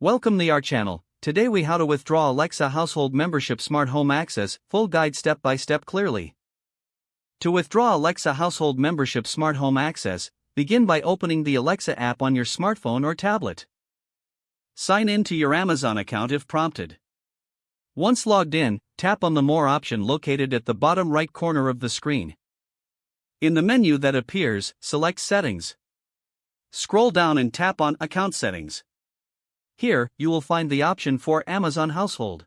Welcome to our channel. Today we how to withdraw Alexa Household Membership Smart Home Access, full guide step by step clearly. To withdraw Alexa Household Membership Smart Home Access, begin by opening the Alexa app on your smartphone or tablet. Sign in to your Amazon account if prompted. Once logged in, tap on the More option located at the bottom right corner of the screen. In the menu that appears, select Settings. Scroll down and tap on Account Settings. Here, you will find the option for Amazon Household.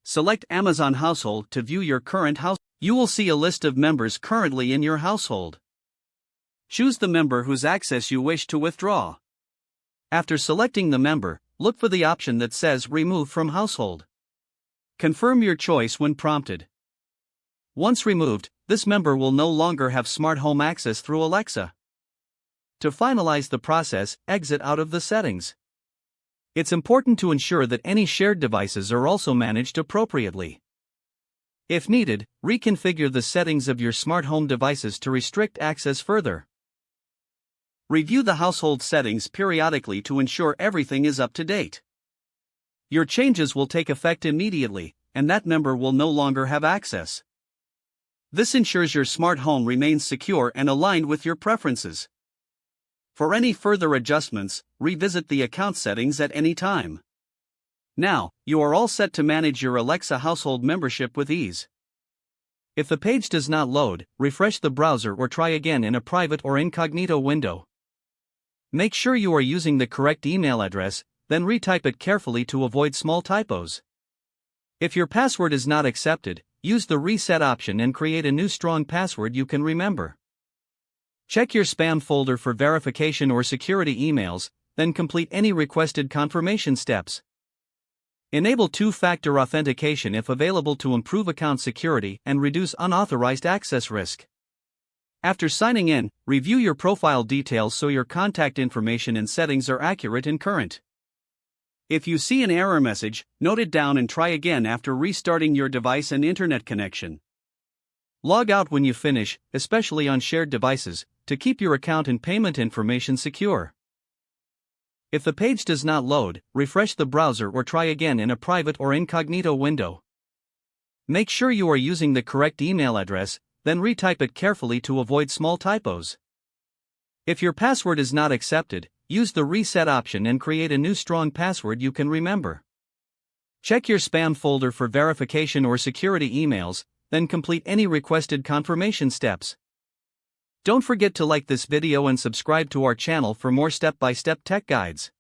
Select Amazon Household to view your current house. You will see a list of members currently in your household. Choose the member whose access you wish to withdraw. After selecting the member, look for the option that says Remove from Household. Confirm your choice when prompted. Once removed, this member will no longer have smart home access through Alexa. To finalize the process, exit out of the settings. It's important to ensure that any shared devices are also managed appropriately. If needed, reconfigure the settings of your smart home devices to restrict access further. Review the household settings periodically to ensure everything is up to date. Your changes will take effect immediately, and that member will no longer have access. This ensures your smart home remains secure and aligned with your preferences. For any further adjustments, revisit the account settings at any time. Now, you are all set to manage your Alexa household membership with ease. If the page does not load, refresh the browser or try again in a private or incognito window. Make sure you are using the correct email address, then retype it carefully to avoid small typos. If your password is not accepted, use the reset option and create a new strong password you can remember. Check your spam folder for verification or security emails, then complete any requested confirmation steps. Enable two-factor authentication if available to improve account security and reduce unauthorized access risk. After signing in, review your profile details so your contact information and settings are accurate and current. If you see an error message, note it down and try again after restarting your device and internet connection. Log out when you finish, especially on shared devices, to keep your account and payment information secure. If the page does not load, refresh the browser or try again in a private or incognito window. Make sure you are using the correct email address, then retype it carefully to avoid small typos. If your password is not accepted, use the reset option and create a new strong password you can remember. Check your spam folder for verification or security emails, then complete any requested confirmation steps. Don't forget to like this video and subscribe to our channel for more step-by-step tech guides.